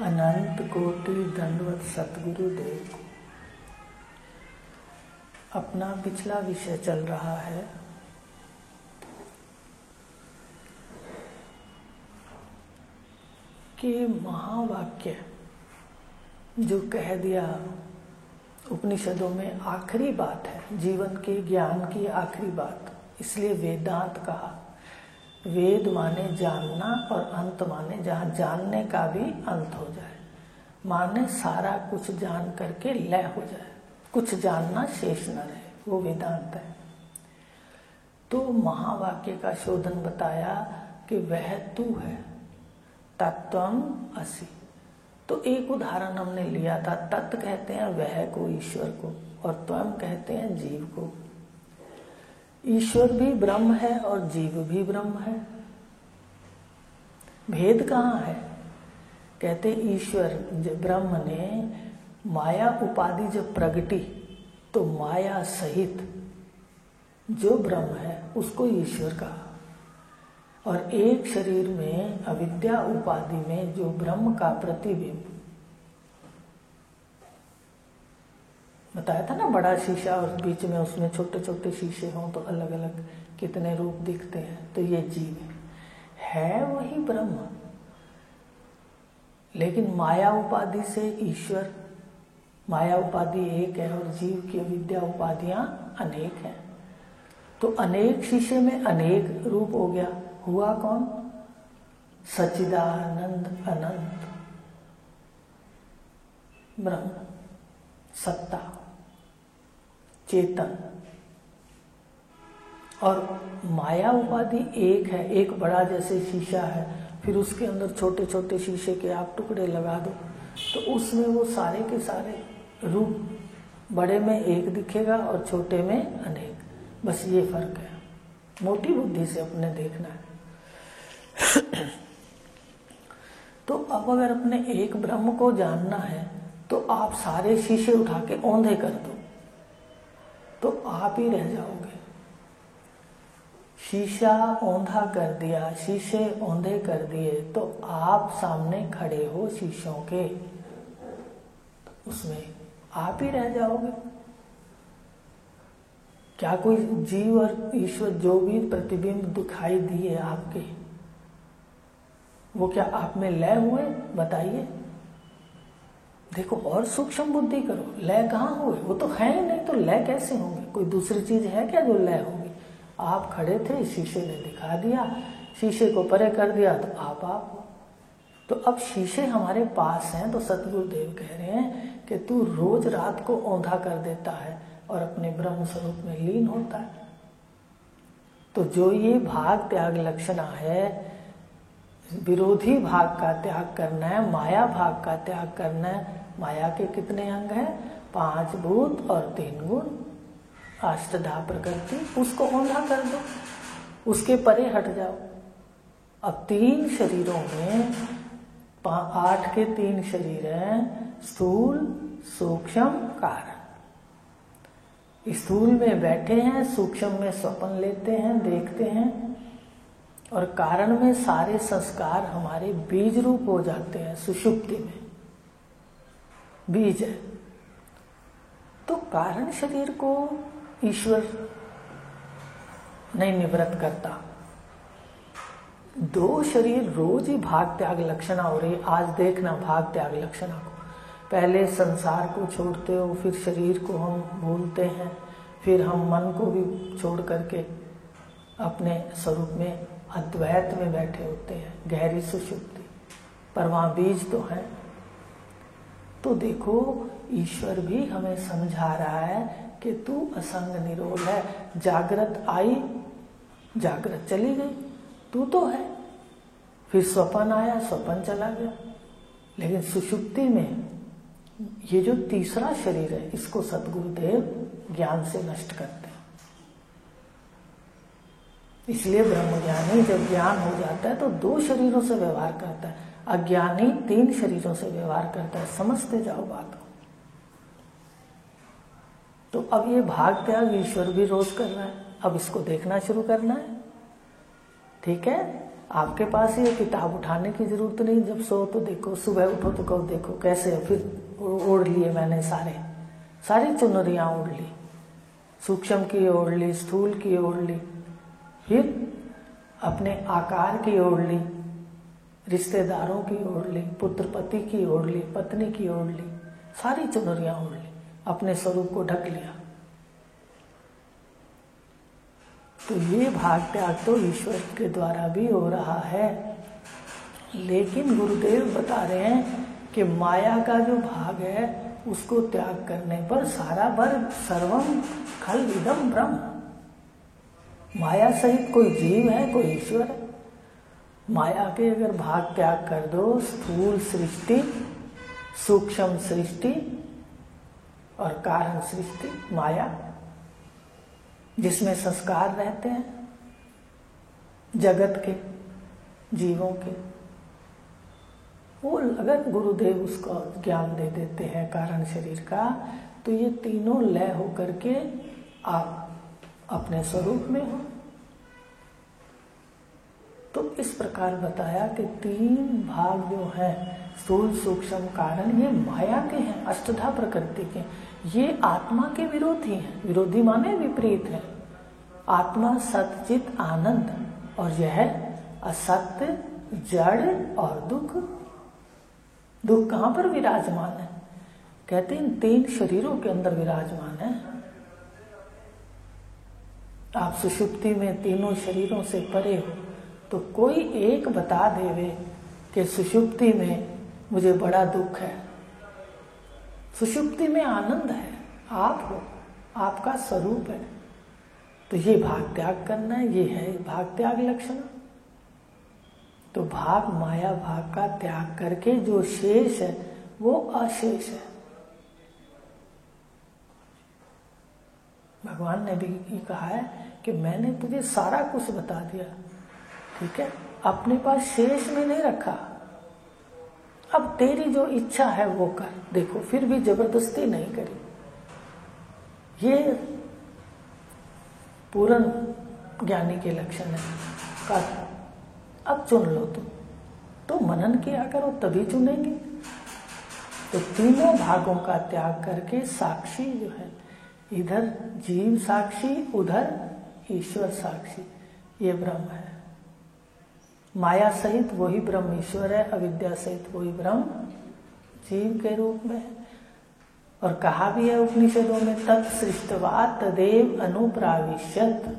अनंत कोटि दंडवत सतगुरु देव को। अपना पिछला विषय चल रहा है कि महावाक्य जो कह दिया उपनिषदों में आखिरी बात है, जीवन के ज्ञान की आखिरी बात, इसलिए वेदांत कहा। वेद माने जानना और अंत माने जहाँ जानने का भी अंत हो जाए, माने सारा कुछ जान करके लय हो जाए, कुछ जानना शेष न रहे, वो वेदांत है। तो महावाक्य का शोधन बताया कि वह तू है, तत्वम असि। तो एक उदाहरण हमने लिया था, तत् कहते हैं वह को, ईश्वर को, और त्वम कहते हैं जीव को। ईश्वर भी ब्रह्म है और जीव भी ब्रह्म है। भेद कहाँ है? कहते ईश्वर ब्रह्म ने माया उपाधि जब प्रगटी तो माया सहित जो ब्रह्म है उसको ईश्वर कहा, और एक शरीर में अविद्या उपाधि में जो ब्रह्म का प्रतिबिंब बताया था ना, बड़ा शीशा और बीच में उसमें छोटे छोटे शीशे हों तो अलग अलग कितने रूप दिखते हैं। तो ये जीव है वही ब्रह्म, लेकिन माया उपाधि से ईश्वर, माया उपाधि एक है और जीव की विद्या उपाधियां अनेक हैं। तो अनेक शीशे में अनेक रूप हो गया। हुआ कौन? सच्चिदानंद अनंत ब्रह्म, सत्ता, चेतन। और माया उपाधि एक है, एक बड़ा जैसे शीशा है, फिर उसके अंदर छोटे छोटे शीशे के आप टुकड़े लगा दो तो उसमें वो सारे के सारे रूप बड़े में एक दिखेगा और छोटे में अनेक। बस ये फर्क है, मोटी बुद्धि से अपने देखना है। तो अब अगर अपने एक ब्रह्म को जानना है तो आप सारे शीशे उठा के औंधे कर दो तो आप ही रह जाओगे। शीशा औंधा कर दिया, शीशे औंधे कर दिए तो आप सामने खड़े हो शीशों के, उसमें आप ही रह जाओगे। क्या कोई जीव और ईश्वर जो भी प्रतिबिंब दिखाई दिए आपके, वो क्या आप में लय हुए? बताइए। देखो और सूक्ष्म बुद्धि करो, लय कहाँ हुए? वो तो है ही नहीं, तो लय कैसे होंगे? कोई दूसरी चीज है क्या जो लय होगी? आप खड़े थे, शीशे ने दिखा दिया, शीशे को परे कर दिया तो आप हो। तो अब शीशे हमारे पास हैं तो सतगुरुदेव कह रहे हैं कि तू रोज रात को औंधा कर देता है और अपने ब्रह्म स्वरूप में लीन होता है। तो जो ये भाग त्याग लक्षणा है, विरोधी भाग का त्याग करना है, माया भाग का त्याग करना है। माया के कितने अंग हैं? 5 भूत और 3 गुण, अष्टधा प्रकृति। उसको औंधा कर दो, उसके परे हट जाओ। अब 3 शरीरों में 8 के 3 शरीर हैं, स्थूल, सूक्ष्म, कारण। स्थूल में बैठे हैं, सूक्ष्म में स्वप्न लेते हैं, देखते हैं, और कारण में सारे संस्कार हमारे बीज रूप हो जाते हैं। सुषुप्ति में बीज है। तो कारण शरीर को ईश्वर नहीं निवृत्त करता। 2 शरीर रोज ही भाग त्याग लक्षणा हो रही। आज देखना भाग त्याग लक्षणा को, पहले संसार को छोड़ते हो, फिर शरीर को हम भूलते हैं, फिर हम मन को भी छोड़ करके अपने स्वरूप में अद्वैत में बैठे होते हैं, गहरी सुषुप्ति। पर वहां बीज तो है। तो देखो ईश्वर भी हमें समझा रहा है कि तू असंग निरोध है। जागृत आई, जागृत चली गई, तू तो है। फिर स्वप्न आया, स्वप्न चला गया। लेकिन सुषुप्ति में ये जो तीसरा शरीर है, इसको सद्गुरुदेव ज्ञान से नष्ट करते हैं। इसलिए ब्रह्मज्ञानी जब ज्ञान हो जाता है तो 2 शरीरों से व्यवहार करता है, अज्ञानी 3 शरीरों से व्यवहार करता है। समझते जाओ बात को। तो अब ये भाग त्याग ईश्वर भी रोज कर रहा है, अब इसको देखना शुरू करना है। ठीक है, आपके पास ये किताब उठाने की जरूरत नहीं, जब सो तो देखो, सुबह उठो तो कहो देखो कैसे, फिर ओढ़ लिए मैंने सारी चुनरियां ओढ़ ली, सूक्ष्म की ओढ़ ली, स्थूल की ओढ़ ली, फिर अपने आकार की ओढ़ ली, रिश्तेदारों की ओढ़ ली, पुत्र पति की ओढ़ ली, पत्नी की ओढ़ ली, सारी चुनरियां ओढ़ ली, अपने स्वरूप को ढक लिया। तो ये भाग त्याग तो ईश्वर के द्वारा भी हो रहा है, लेकिन गुरुदेव बता रहे हैं कि माया का जो भाग है उसको त्याग करने पर सारा वर्ग सर्वम खल इदम ब्रह्म। माया सहित कोई जीव है, कोई ईश्वर है। माया के अगर भाग त्याग कर दो, स्थूल सृष्टि, सूक्ष्म सृष्टि और कारण सृष्टि, माया जिसमें संस्कार रहते हैं जगत के, जीवों के, वो अगर गुरुदेव उसको ज्ञान दे देते हैं कारण शरीर का, तो ये तीनों लय होकर के आप अपने स्वरूप में हो। तो इस प्रकार बताया कि तीन भाग जो हैं, स्थूल सूक्ष्म कारण, ये माया के हैं, अष्टधा प्रकृति के, ये आत्मा के विरोधी हैं। विरोधी माने विपरीत है। आत्मा सच्चित आनंद और यह असत्य जड़ और दुख। दुख कहाँ पर विराजमान है? कहते हैं इन तीन शरीरों के अंदर विराजमान है। आप सुषुप्ति में तीनों शरीरों से परे हो, तो कोई एक बता देवे कि सुषुप्ति में मुझे बड़ा दुख है, सुषुप्ति में आनंद है, आप हो, आपका स्वरूप है। तो ये भाग त्याग करना है, ये है भाग त्याग लक्षण। तो भाग माया भाग का त्याग करके जो शेष है वो अशेष है। भगवान ने भी कहा है कि मैंने तुझे सारा कुछ बता दिया, ठीक है, अपने पास शेष में नहीं रखा, अब तेरी जो इच्छा है वो कर। देखो फिर भी जबरदस्ती नहीं करी। ये पूर्ण ज्ञानी के लक्षण है। कर, अब चुन लो तुम, तो मनन किया करो तभी चुनेंगे। तो तीनों भागों का त्याग करके साक्षी जो है, इधर जीव साक्षी, उधर ईश्वर साक्षी, ये ब्रह्म है। माया सहित वही ब्रह्म ईश्वर है, अविद्या सहित वही ब्रह्म जीव के रूप में है। और कहा भी है उपनिषदों में, तत्सृष्टवा तदेव अनुप्राविश्यत,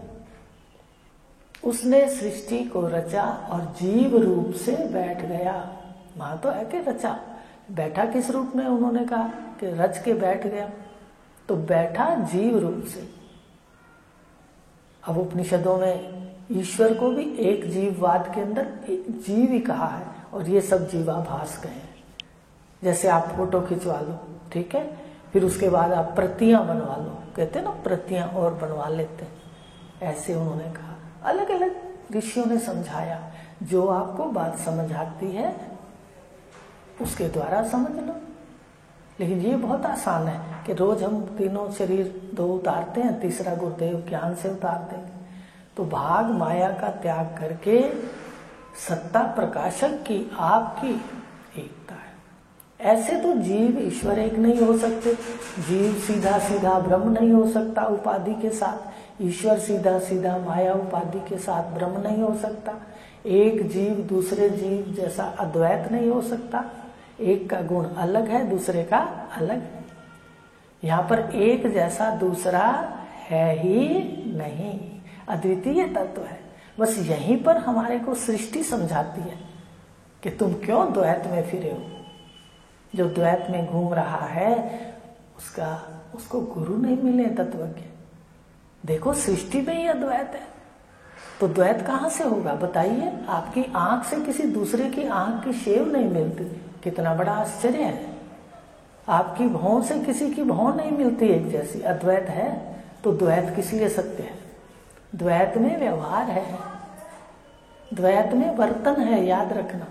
उसने सृष्टि को रचा और जीव रूप से बैठ गया। वहां तो है कि रचा, बैठा किस रूप में? उन्होंने कहा कि रच के बैठ गया, तो बैठा जीव रूप से। अब उपनिषदों में ईश्वर को भी एक जीववाद के अंदर एक जीव ही कहा है, और ये सब जीवाभास कहे। जैसे आप फोटो खिंचवा लो, ठीक है, फिर उसके बाद आप प्रतियां बनवा लो, कहते हैं ना प्रतियां और बनवा लेते हैं, ऐसे उन्होंने कहा। अलग अलग ऋषियों ने समझाया, जो आपको बात समझ आती है उसके द्वारा समझ लो। लेकिन ये बहुत आसान है कि रोज हम तीनों शरीर दो उतारते हैं, तीसरा गुरुदेव ज्ञान से उतार देंगे। तो भाग माया का त्याग करके सत्ता प्रकाशक की आपकी एकता है। ऐसे तो जीव ईश्वर एक नहीं हो सकते, जीव सीधा सीधा ब्रह्म नहीं हो सकता उपाधि के साथ, ईश्वर सीधा सीधा माया उपाधि के साथ ब्रह्म नहीं हो सकता, एक जीव दूसरे जीव जैसा अद्वैत नहीं हो सकता, एक का गुण अलग है दूसरे का अलग है। यहाँ पर एक जैसा दूसरा है ही नहीं, अद्वितीय तत्व है। बस यहीं पर हमारे को सृष्टि समझाती है कि तुम क्यों द्वैत में फिरे हो। जो द्वैत में घूम रहा है उसको गुरु नहीं मिले तत्वज्ञ। देखो सृष्टि में ही अद्वैत है, तो द्वैत कहाँ से होगा बताइए? आपकी आंख से किसी दूसरे की आंख की शेव नहीं मिलती, कितना बड़ा आश्चर्य है। आपकी भौं से किसी की भौं नहीं मिलती एक जैसी, अद्वैत है। तो द्वैत किस लिए सत्य है? द्वैत में व्यवहार है, द्वैत में वर्तन है, याद रखना।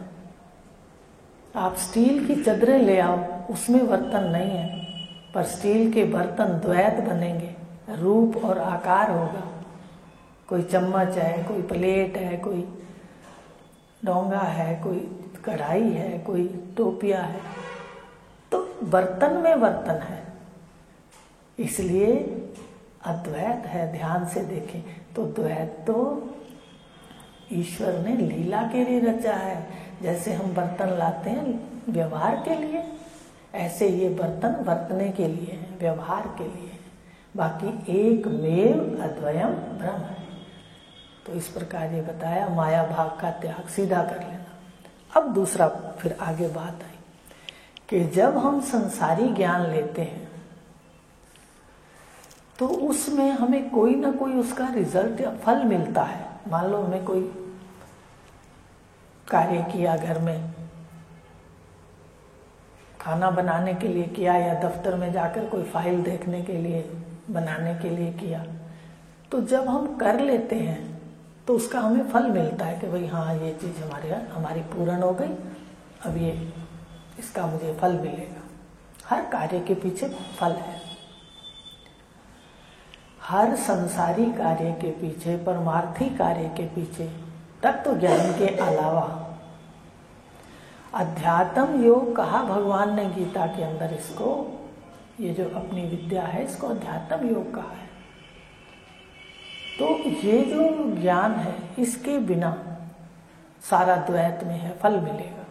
आप स्टील की चदरें ले आओ, उसमें वर्तन नहीं है, पर स्टील के बर्तन द्वैत बनेंगे, रूप और आकार होगा। कोई चम्मच है, कोई प्लेट है, कोई डोंगा है, कोई कढ़ाई है, कोई टोपिया है, तो बर्तन में बर्तन है, इसलिए अद्वैत है। ध्यान से देखें तो द्वैत तो ईश्वर ने लीला के लिए रचा है। जैसे हम बर्तन लाते हैं व्यवहार के लिए, ऐसे ये बर्तन बरतने के लिए है, व्यवहार के लिए है। बाकी एक मेव अद्वयम ब्रह्म है। तो इस प्रकार ये बताया, माया भाग का त्याग सीधा कर लेना। अब दूसरा फिर आगे बात आई कि जब हम संसारी ज्ञान लेते हैं तो उसमें हमें कोई ना कोई उसका रिजल्ट या फल मिलता है। मान लो हमें कोई कार्य किया, घर में खाना बनाने के लिए किया, या दफ्तर में जाकर कोई फाइल देखने के लिए, बनाने के लिए किया, तो जब हम कर लेते हैं तो उसका हमें फल मिलता है कि भाई हाँ ये चीज़ हमारी पूर्ण हो गई, अब ये इसका मुझे फल मिलेगा। हर कार्य के पीछे फल है। हर संसारी कार्य के पीछे, परमार्थी कार्य के पीछे तत्व ज्ञान के अलावा अध्यात्म योग कहा भगवान ने गीता के अंदर। इसको, ये जो अपनी विद्या है, इसको अध्यात्म योग कहा है। तो ये जो ज्ञान है, इसके बिना सारा द्वैत में है, फल मिलेगा।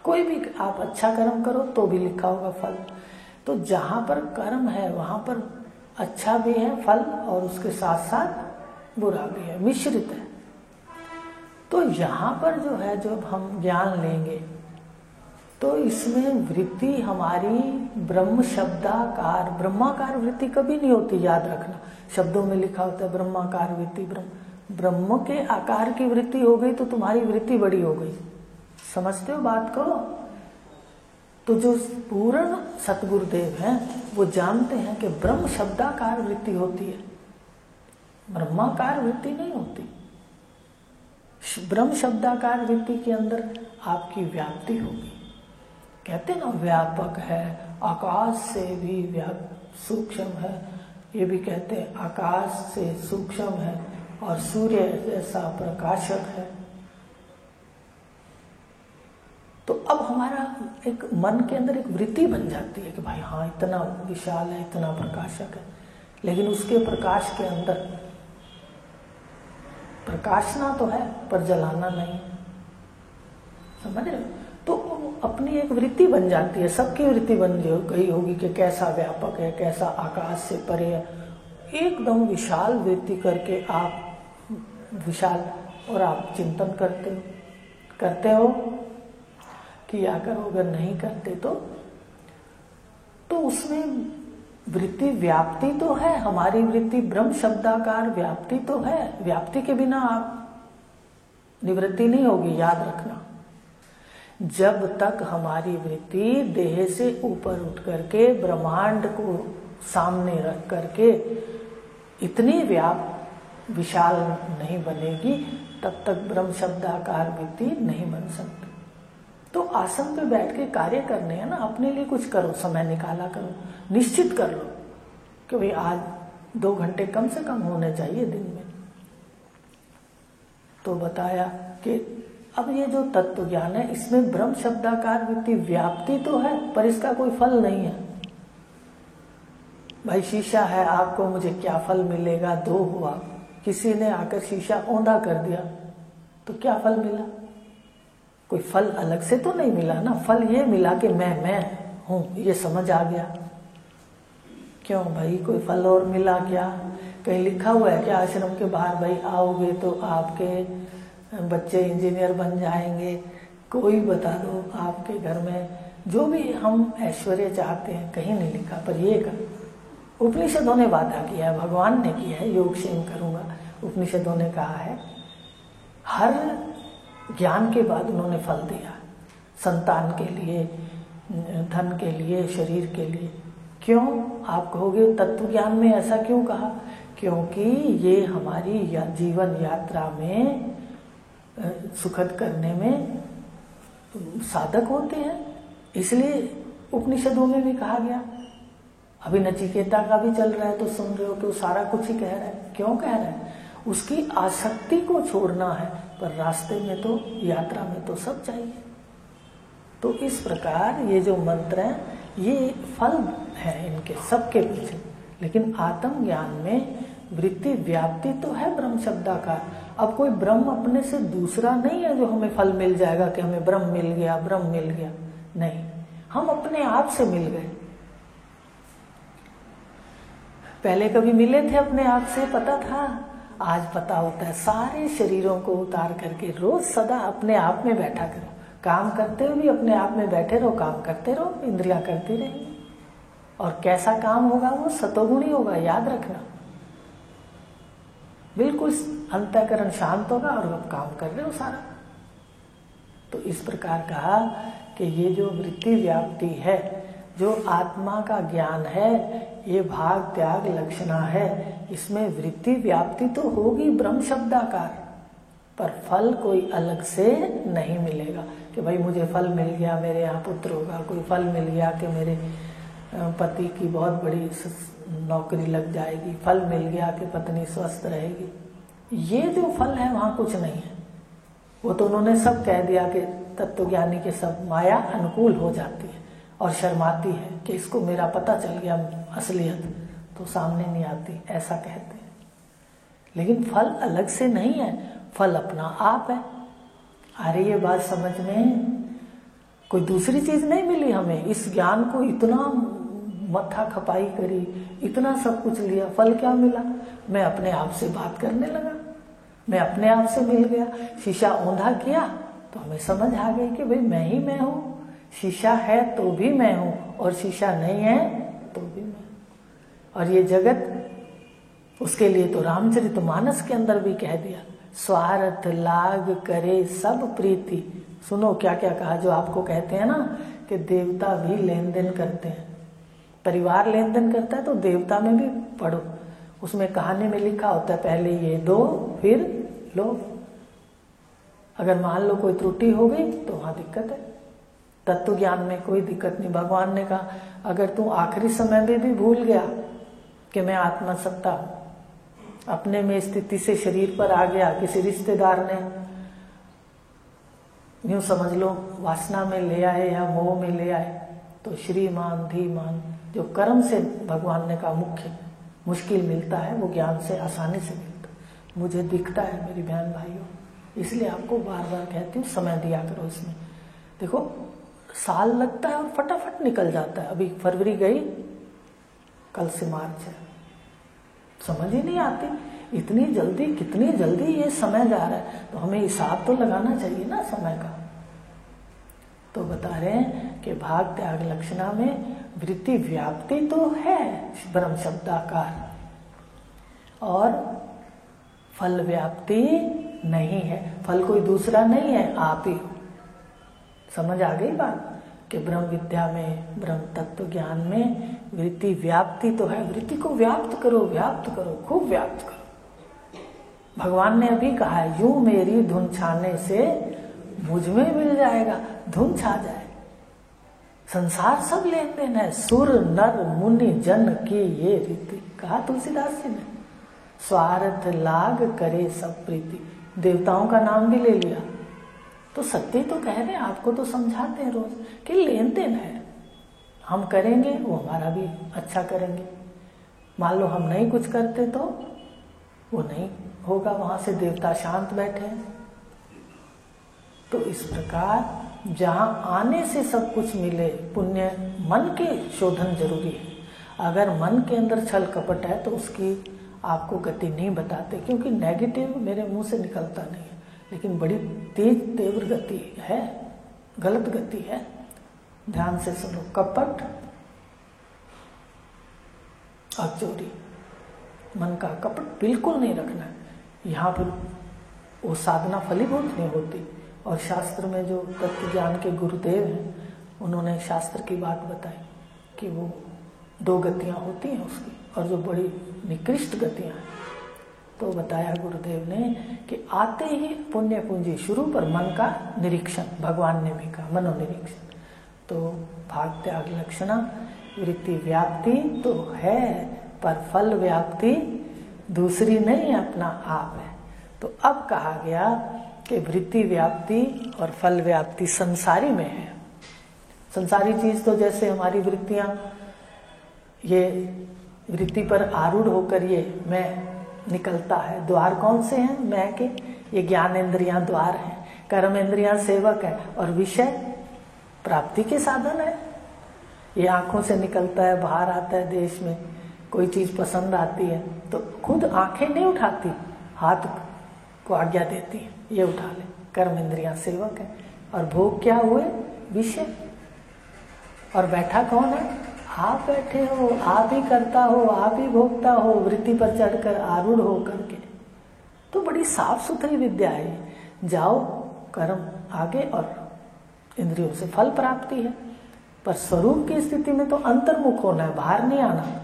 कोई भी आप अच्छा कर्म करो तो भी लिखा होगा फल। तो जहां पर कर्म है वहां पर अच्छा भी है फल, और उसके साथ साथ बुरा भी है, मिश्रित है। तो यहाँ पर जो है, जब हम ज्ञान लेंगे तो इसमें वृत्ति हमारी ब्रह्म शब्दाकार, ब्रह्माकार वृत्ति कभी नहीं होती, याद रखना। शब्दों में लिखा होता है ब्रह्माकार वृत्ति, ब्रह्म के आकार की वृत्ति हो गई तो तुम्हारी वृत्ति बड़ी हो गई। समझते हो बात को? तो जो पूर्ण सतगुरुदेव हैं वो जानते हैं कि ब्रह्म शब्दाकार वृत्ति होती है, ब्रह्माकार वृत्ति नहीं होती। ब्रह्म शब्दाकार वृत्ति के अंदर आपकी व्याप्ति होगी। कहते ना व्यापक है, आकाश से भी सूक्ष्म है, ये भी कहते हैं आकाश से सूक्ष्म है और सूर्य जैसा प्रकाशक है। तो अब हमारा एक मन के अंदर एक वृत्ति बन जाती है कि भाई हाँ इतना विशाल है, इतना प्रकाशक है, लेकिन उसके प्रकाश के अंदर प्रकाशना तो है पर जलाना नहीं। समझ रहे हो? तो अपनी एक वृत्ति बन जाती है, सबकी वृत्ति बन गई होगी कि कैसा व्यापक है, कैसा आकाश से परे है। एकदम विशाल वृत्ति करके आप विशाल, और आप चिंतन करते हो किया करो। अगर नहीं करते तो उसमें वृत्ति व्याप्ति तो है, हमारी वृत्ति ब्रह्म शब्दाकार व्याप्ति तो है। व्याप्ति के बिना आप निवृत्ति नहीं होगी, याद रखना। जब तक हमारी वृत्ति देह से ऊपर उठ करके ब्रह्मांड को सामने रख करके इतनी विशाल नहीं बनेगी, तब तक ब्रह्म शब्दाकार वृत्ति नहीं बन सकती। तो आसन पे बैठ के कार्य करने हैं ना, अपने लिए कुछ करो, समय निकाला करो, निश्चित कर लो कि भाई आज 2 घंटे कम से कम होने चाहिए दिन में। तो बताया कि अब ये जो तत्व ज्ञान है, इसमें ब्रह्म शब्दाकार वृत्ति व्याप्ति तो है पर इसका कोई फल नहीं है। भाई शीशा है, आपको मुझे क्या फल मिलेगा? 2 हुआ, किसी ने आकर शीशा औंधा कर दिया तो क्या फल मिला? कोई फल अलग से तो नहीं मिला ना। फल ये मिला कि मैं हूं, ये समझ आ गया। क्यों भाई, कोई फल और मिला क्या? कहीं लिखा हुआ है क्या आश्रम के बाहर भाई आओगे तो आपके बच्चे इंजीनियर बन जाएंगे? कोई बता दो आपके घर में जो भी हम ऐश्वर्य चाहते हैं, कहीं नहीं लिखा। पर ये उपनिषदों ने वादा किया है, भगवान ने किया है, योग क्षेम करूंगा। उपनिषदों ने कहा है, हर ज्ञान के बाद उन्होंने फल दिया, संतान के लिए, धन के लिए, शरीर के लिए। क्यों? आप कहोगे तत्व ज्ञान में ऐसा क्यों कहा? क्योंकि ये हमारी जीवन यात्रा में सुखद करने में साधक होते हैं, इसलिए उपनिषदों में भी कहा गया। अभी नचिकेता का भी चल रहा है तो सुन रहे हो कि वो सारा कुछ ही कह रहा है। क्यों कह रहा है? उसकी आसक्ति को छोड़ना है। पर रास्ते में तो, यात्रा में तो सब चाहिए। तो इस प्रकार ये जो मंत्र हैं ये फल है इनके सबके पीछे। लेकिन आत्मज्ञान में वृत्ति व्याप्ति तो है ब्रह्म शब्दाकार। अब कोई ब्रह्म अपने से दूसरा नहीं है जो हमें फल मिल जाएगा कि हमें ब्रह्म मिल गया, ब्रह्म मिल गया, नहीं, हम अपने आप से मिल गए। पहले कभी मिले थे अपने आप से, पता था? आज पता होता है। सारे शरीरों को उतार करके रोज सदा अपने आप में बैठा करो, काम करते हुए भी अपने आप में बैठे रहो, काम करते रहो, इंद्रियां करती रहेंगी। और कैसा काम होगा? वो सतोगुणी होगा, याद रखना। बिल्कुल अंतःकरण शांत होगा और अब काम कर रहे हो सारा। तो इस प्रकार कहा कि ये जो वृत्ति व्याप्ति है, जो आत्मा का ज्ञान है, ये भाग त्याग लक्षणा है। इसमें वृत्ति व्याप्ति तो होगी ब्रह्म शब्दाकार, पर फल कोई अलग से नहीं मिलेगा कि भाई मुझे फल मिल गया, मेरे यहाँ पुत्र होगा, कोई फल मिल गया कि मेरे पति की बहुत बड़ी नौकरी लग जाएगी, फल मिल गया कि पत्नी स्वस्थ रहेगी। ये जो फल है वहां कुछ नहीं है। वो तो उन्होंने सब कह दिया कि तत्वज्ञानी के सब माया अनुकूल हो जाती है और शर्माती है कि इसको मेरा पता चल गया असलियत, तो सामने नहीं आती, ऐसा कहते हैं। लेकिन फल अलग से नहीं है, फल अपना आप है। अरे ये बात समझ में, कोई दूसरी चीज नहीं मिली हमें। इस ज्ञान को इतना मत्था खपाई करी, इतना सब कुछ लिया, फल क्या मिला? मैं अपने आप से बात करने लगा, मैं अपने आप से मिल गया। शीशा औंधा किया तो हमें समझ आ गई कि भाई मैं ही मैं हूं। शीशा है तो भी मैं हूं और शीशा नहीं है तो भी मैं। और ये जगत, उसके लिए तो रामचरितमानस के अंदर भी कह दिया, स्वार्थ लाग करे सब प्रीति। सुनो क्या क्या कहा, जो आपको कहते हैं ना कि देवता भी लेन देन करते हैं, परिवार लेन देन करता है, तो देवता में भी पढ़ो, उसमें कहानी में लिखा होता है पहले ये दो फिर लो। अगर मान लो कोई त्रुटि हो गई तो वहां दिक्कत है। तत्व ज्ञान में कोई दिक्कत नहीं। भगवान ने कहा अगर तू आखिरी समय में भी भूल गया कि मैं आत्मसत्ता हूं, अपने में स्थिति से शरीर पर आ गया, किसी रिश्तेदार ने यूं समझ लो वासना में ले आए या मोह में ले आए, तो श्रीमान धीमान जो कर्म से भगवान ने कहा मुश्किल मिलता है, वो ज्ञान से आसानी से मिलता है। मुझे दिखता है मेरी बहन भाइयों, इसलिए आपको बार बार कहती हूँ समय दिया करो इसमें। देखो साल लगता है और फटाफट निकल जाता है। अभी फरवरी गई, कल से मार्च है, समझ ही नहीं आती इतनी जल्दी, कितनी जल्दी ये समय जा रहा है। तो हमें हिसाब तो लगाना चाहिए ना समय का। तो बता रहे हैं कि भाग त्याग लक्षणा में वृत्ति व्याप्ति तो है ब्रह्म शब्दाकार, और फल व्याप्ति नहीं है। फल कोई दूसरा नहीं है, आप ही हो। समझ आ गई बात कि ब्रह्म विद्या में, ब्रह्म तत्व ज्ञान में वृत्ति व्याप्ति तो है। वृत्ति को व्याप्त करो, व्याप्त करो, खूब व्याप्त करो। भगवान ने अभी कहा है यूं मेरी धुन छाने से मुझ में मिल जाएगा, धुन छा जाए। संसार सब लेन देन है, सुर नर मुनि जन की ये रीति, कहा तुलसीदास जी ने। स्वार्थ लाग करे सब प्रीति, देवताओं का नाम भी ले लिया। तो सत्य तो कह रहे हैं, आपको तो समझाते हैं रोज कि लेन देन है, हम करेंगे वो हमारा भी अच्छा करेंगे। मान लो हम नहीं कुछ करते तो वो नहीं होगा, वहां से देवता शांत बैठे हैं। तो इस प्रकार जहां आने से सब कुछ मिले, पुण्य मन के शोधन जरूरी है। अगर मन के अंदर छल कपट है तो उसकी आपको गति नहीं बताते, क्योंकि नेगेटिव मेरे मुंह से निकलता नहीं है, लेकिन बड़ी तेज तीव्र गति है, गलत गति है। ध्यान से सुनो, कपट और चोरी, मन का कपट बिल्कुल नहीं रखना है। यहाँ पर वो साधना फलीभूत नहीं होती। और शास्त्र में जो तत्व ज्ञान के गुरुदेव हैं, उन्होंने शास्त्र की बात बताई कि वो 2 गतियां होती हैं उसकी, और जो बड़ी निकृष्ट गतियां हैं, तो बताया गुरुदेव ने कि आते ही पुण्य पूंजी शुरू पर मन का निरीक्षण, भगवान ने भी कहा मनोनिरीक्षण। तो भाग त्याग लक्षणा वृत्ति व्याप्ति तो है, पर फल व्याप्ति दूसरी नहीं, अपना आप है। तो अब कहा गया कि वृत्ति व्याप्ति और फल व्याप्ति संसारी में है। संसारी चीज तो जैसे हमारी वृत्तियां, ये वृत्ति पर आरूढ़ होकर ये मैं निकलता है। द्वार कौन से हैं मैं के? ये ज्ञान इंद्रियां द्वार हैं, कर्म इंद्रियां सेवक है, और विषय प्राप्ति के साधन है। ये आंखों से निकलता है, बाहर आता है, देश में कोई चीज पसंद आती है तो खुद आंखें नहीं उठाती, हाथ को आज्ञा देती है ये उठा ले, कर्म इंद्रियां सेवक है। और भोग क्या हुए? विषय। और बैठा कौन है? आप बैठे हो, आप ही करता हो, आप ही भोगता हो, वृत्ति पर चढ़कर आरूढ़ हो करके। तो बड़ी साफ सुथरी विद्या है। जाओ कर्म आगे और इंद्रियों से फल प्राप्ति है। पर स्वरूप की स्थिति में तो अंतर्मुख होना है, बाहर नहीं आना।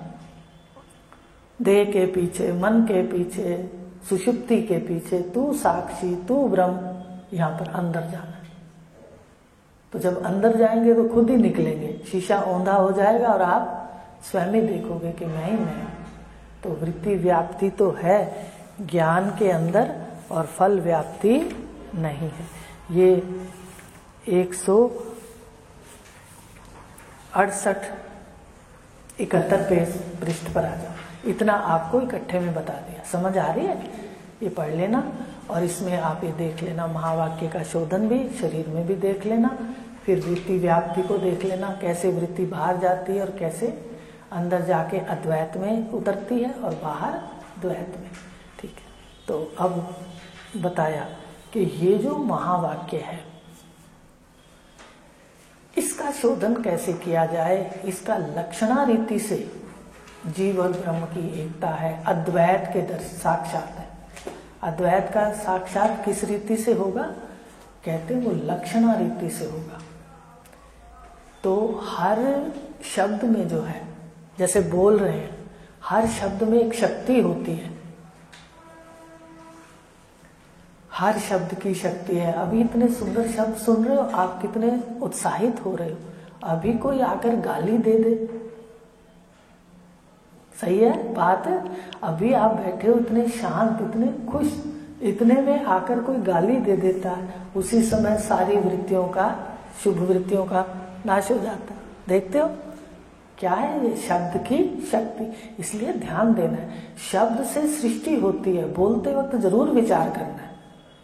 देह के पीछे, मन के पीछे, सुषुप्ति के पीछे, तू साक्षी, तू ब्रह्म, यहां पर अंदर जाना है। तो जब अंदर जाएंगे तो खुद ही निकलेंगे, शीशा औंधा हो जाएगा और आप स्वयं ही देखोगे कि मैं ही मैं। तो वृत्ति व्याप्ति तो है ज्ञान के अंदर और फल व्याप्ति नहीं है। ये 168-71 पेज पृष्ठ पर आ जाओ। इतना आपको इकट्ठे में बता दिया, समझ आ रही है? ये पढ़ लेना और इसमें आप ये देख लेना, महावाक्य का शोधन भी शरीर में भी देख लेना, फिर वृत्ति व्याप्ति को देख लेना, कैसे वृत्ति बाहर जाती है और कैसे अंदर जाके अद्वैत में उतरती है और बाहर द्वैत में। ठीक है, तो अब बताया कि ये जो महावाक्य है इसका शोधन कैसे किया जाए। इसका लक्षणा रीति से जीव और ब्रह्म की एकता है, अद्वैत के दर्शन साक्षात है। अद्वैत का साक्षात किस रीति से होगा? कहते हैं वो लक्षणा रीति से होगा। तो हर शब्द में जो है, जैसे बोल रहे हैं, हर शब्द में एक शक्ति होती है, हर शब्द की शक्ति है। अभी इतने सुंदर शब्द सुन रहे हो आप, कितने उत्साहित हो रहे हो। अभी कोई आकर गाली दे दे, सही है बात है? अभी आप बैठे हो इतने शांत, इतने खुश, इतने में आकर कोई गाली दे देता है, उसी समय सारी वृत्तियों का, शुभ वृत्तियों का नाश हो जाता है। देखते हो क्या है ये? शब्द की शक्ति। इसलिए ध्यान देना है, शब्द से सृष्टि होती है। बोलते वक्त जरूर विचार करना है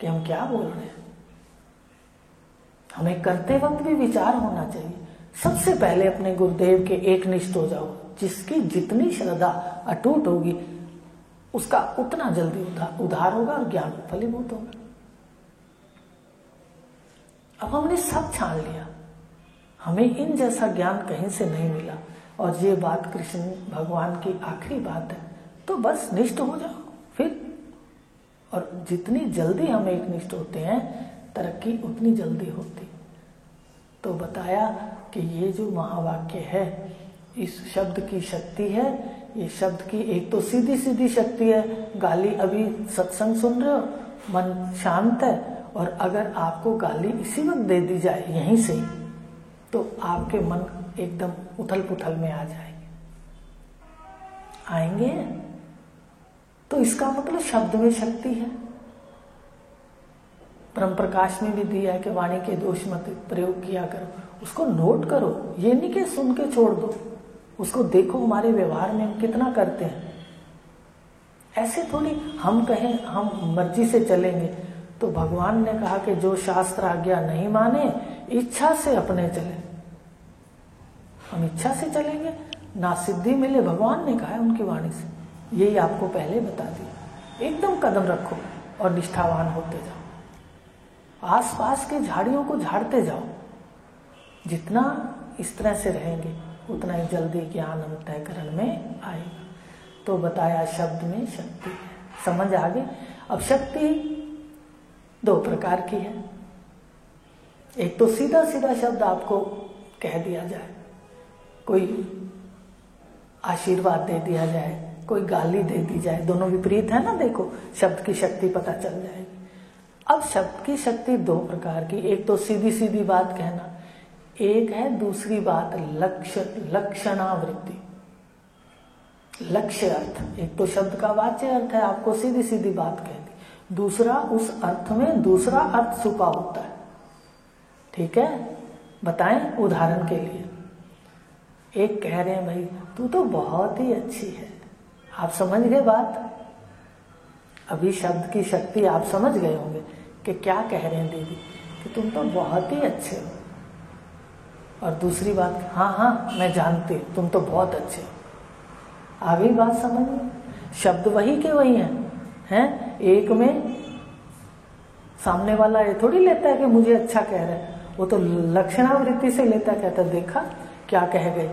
कि हम क्या बोल रहे हैं। हमें करते वक्त भी विचार होना चाहिए। सबसे पहले अपने गुरुदेव के एक निष्ठ हो जाओ। जिसकी जितनी श्रद्धा अटूट होगी उसका उतना जल्दी उद्धार होगा और ज्ञान फलीभूत होगा। अब हमने सब छान लिया, हमें इन जैसा ज्ञान कहीं से नहीं मिला, और ये बात कृष्ण भगवान की आखिरी बात है। तो बस निष्ठ हो जाओ फिर, और जितनी जल्दी हम एक निष्ठ होते हैं तरक्की उतनी जल्दी होती। तो बताया कि ये जो महावाक्य है, इस शब्द की शक्ति है। ये शब्द की एक तो सीधी सीधी शक्ति है, गाली, अभी सत्संग सुन रहे हो, मन शांत है, और अगर आपको गाली इसी वक्त दे दी जाए यहीं से, तो आपके मन एकदम उथल पुथल में आ जाएंगे, आएंगे। तो इसका मतलब शब्द में शक्ति है। ब्रह्म प्रकाश में भी दिया है कि वाणी के दोष मत प्रयोग किया करो, उसको नोट करो। ये नहीं कि सुन के छोड़ दो, उसको देखो हमारे व्यवहार में हम कितना करते हैं। ऐसे थोड़ी हम कहें हम मर्जी से चलेंगे। तो भगवान ने कहा कि जो शास्त्र आज्ञा नहीं माने इच्छा से अपने चले। हम इच्छा से चलेंगे ना सिद्धि मिले, भगवान ने कहा है उनकी वाणी से। यही आपको पहले बता दिया। एकदम कदम रखो और निष्ठावान होते जाओ, आसपास के झाड़ियों को झाड़ते जाओ। जितना इस तरह से रहेंगे उतना ही जल्दी ज्ञान अंतःकरण में आएगा। तो बताया शब्द में शक्ति है, समझ आ गई। अब शक्ति दो प्रकार की है। एक तो सीधा सीधा शब्द आपको कह दिया जाए, कोई आशीर्वाद दे दिया जाए, कोई गाली दे दी जाए, दोनों विपरीत है ना। देखो शब्द की शक्ति पता चल जाएगी। अब शब्द की शक्ति दो प्रकार की, एक तो सीधी सीधी बात कहना, एक है दूसरी बात लक्षणावृत्ति, लक्ष्य अर्थ। एक तो शब्द का वाच्य अर्थ है, आपको सीधी सीधी बात कह दी, दूसरा उस अर्थ में दूसरा अर्थ छुपा होता है। ठीक है, बताएं उदाहरण के लिए। एक कह रहे हैं भाई तू तो बहुत ही अच्छी है, आप समझ गए बात। अभी शब्द की शक्ति आप समझ गए होंगे कि क्या कह रहे हैं दीदी, कि तुम तो बहुत ही अच्छे हो। और दूसरी बात, हाँ हाँ मैं जानती हूँ तुम तो बहुत अच्छे हो। आ गई बात समझ में। शब्द वही के वही हैं। एक में सामने वाला ये थोड़ी लेता है कि मुझे अच्छा कह रहा है, वो तो लक्षणावृत्ति से लेता, कहता देखा क्या कह गए,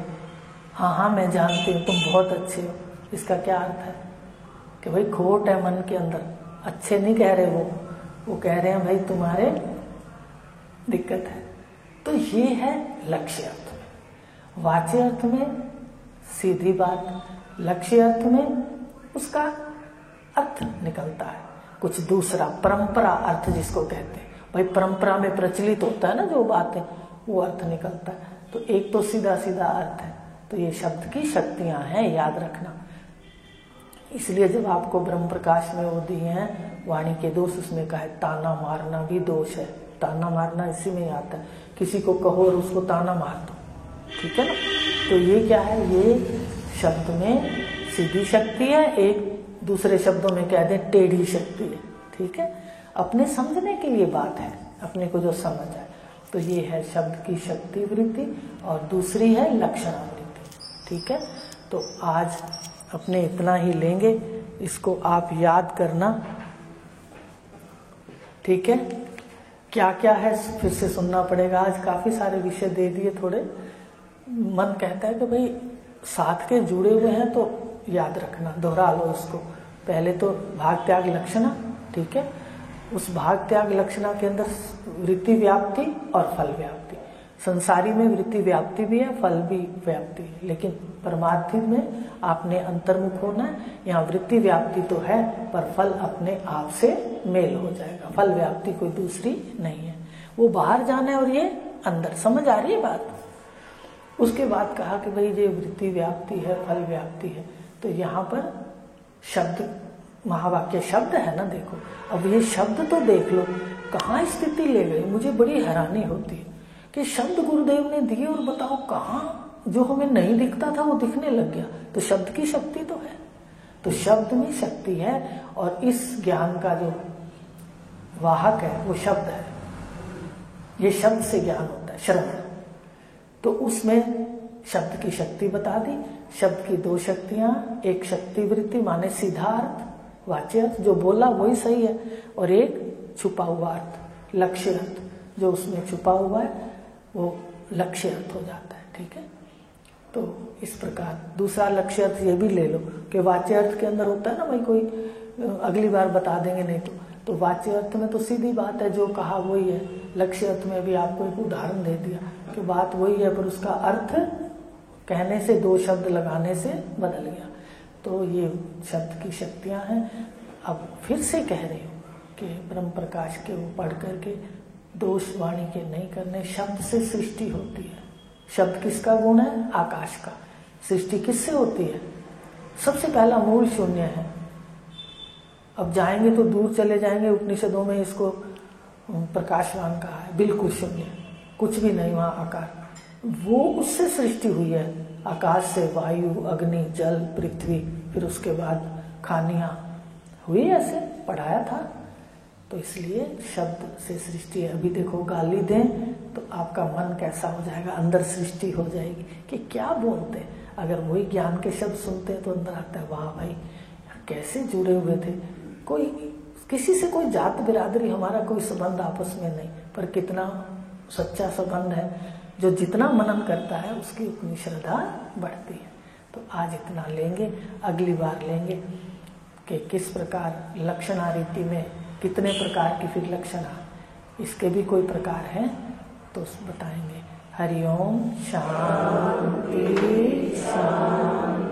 हाँ हाँ मैं जानती हूँ तुम बहुत अच्छे हो। इसका क्या अर्थ है कि भाई खोट है मन के अंदर, अच्छे नहीं कह रहे वो कह रहे हैं भाई तुम्हारे दिक्कत है। तो ये है लक्ष्य अर्थ में। वाच्य अर्थ में सीधी बात, लक्ष्य अर्थ में उसका अर्थ निकलता है कुछ दूसरा, परंपरा अर्थ जिसको कहते हैं। भाई परंपरा में प्रचलित होता है ना जो बात है, वो अर्थ निकलता है। तो एक तो सीधा सीधा अर्थ है। तो ये शब्द की शक्तियां हैं, याद रखना। इसलिए जब आपको ब्रह्म प्रकाश में वो दिए हैं वाणी के दोष, उसमें कहा है ताना मारना भी दोष है। ताना मारना इसी में आता है, किसी को कहो और उसको ताना मार दो, ठीक है ना। तो ये क्या है, ये शब्द में सीधी शक्ति है, एक दूसरे शब्दों में कह दें टेढ़ी शक्ति है। ठीक है, अपने समझने के लिए बात है, अपने को जो समझ आए। तो ये है शब्द की शक्ति वृत्ति और दूसरी है लक्षणावृत्ति। ठीक है, तो आज अपने इतना ही लेंगे, इसको आप याद करना। ठीक है, क्या क्या है फिर से सुनना पड़ेगा। आज काफी सारे विषय दे दिए, थोड़े मन कहता है कि भाई साथ के जुड़े हुए हैं तो याद रखना, दोहरा लो इसको। पहले तो भाग त्याग लक्षणा, ठीक है, उस भाग त्याग लक्षणा के अंदर वृत्ति व्याप्ति और फल व्याप्ति। संसारी में वृत्ति व्याप्ति भी है, फल भी व्याप्ति है, लेकिन परमार्थी में आपने अंतर्मुख होना है। यहाँ वृत्ति व्याप्ति तो है पर फल अपने आप से मेल हो जाएगा। फल व्याप्ति कोई दूसरी नहीं है, वो बाहर जाना है और ये अंदर। समझ आ रही है बात। उसके बाद कहा कि भाई ये वृत्ति व्याप्ति है, फल व्याप्ति है। तो यहाँ पर शब्द, महावाक्य शब्द है ना, देखो अब ये शब्द तो देख लो कहाँ स्थिति ले गई। मुझे बड़ी हैरानी होती है कि शब्द गुरुदेव ने दिए और बताओ कहाँ जो हमें नहीं दिखता था वो दिखने लग गया। तो शब्द की शक्ति तो है, तो शब्द में शक्ति है। और इस ज्ञान का जो वाहक है वो शब्द है। ये शब्द से ज्ञान होता है, श्रवण। तो उसमें शब्द की शक्ति बता दी। शब्द की दो शक्तियां, एक शक्ति वृत्ति माने सीधा अर्थ, वाच्य अर्थ जो बोला वही सही है, और एक छुपा हुआ अर्थ, लक्ष्य अर्थ जो उसमें छुपा हुआ है वो लक्ष्य अर्थ हो जाता है। ठीक है, तो इस प्रकार दूसरा लक्ष्य अर्थ ये भी ले लो कि वाच्य अर्थ के अंदर होता है ना भाई, कोई अगली बार बता देंगे नहीं तो वाच्य अर्थ में तो सीधी बात है, जो कहा वही है। लक्ष्य अर्थ में भी आपको एक उदाहरण दे दिया कि बात वही है पर उसका अर्थ कहने से, दो शब्द लगाने से बदल गया। तो ये शब्द की शक्तियां हैं। अब फिर से कह रही हूँ कि ब्रह्म प्रकाश के वो पढ़ करके दोष वाणी के नहीं करने। शब्द से सृष्टि होती है। शब्द किसका गुण है? आकाश का। सृष्टि किससे होती है? सबसे पहला मूल शून्य है। अब जाएंगे तो दूर चले जाएंगे, उपनिषदों में इसको प्रकाशवान कहा है, बिल्कुल शून्य, कुछ भी नहीं वहां आकार। वो उससे सृष्टि हुई है, आकाश से वायु, अग्नि, जल, पृथ्वी, फिर उसके बाद खानियां हुई, ऐसे पढ़ाया था। तो इसलिए शब्द से सृष्टि है। अभी देखो गाली दें तो आपका मन कैसा हो जाएगा, अंदर सृष्टि हो जाएगी कि क्या बोलते हैं। अगर वही ज्ञान के शब्द सुनते हैं तो अंदर आता है वाह भाई कैसे जुड़े हुए थे। कोई किसी से कोई जात बिरादरी, हमारा कोई संबंध आपस में नहीं, पर कितना सच्चा संबंध है। जो जितना मनन करता है उसकी उतनी श्रद्धा बढ़ती है। तो आज इतना लेंगे, अगली बार लेंगे कि किस प्रकार लक्षणा रीति में कितने प्रकार की फिर लक्षणा, इसके भी कोई प्रकार हैं तो बताएंगे। हरिओम शांति शांति।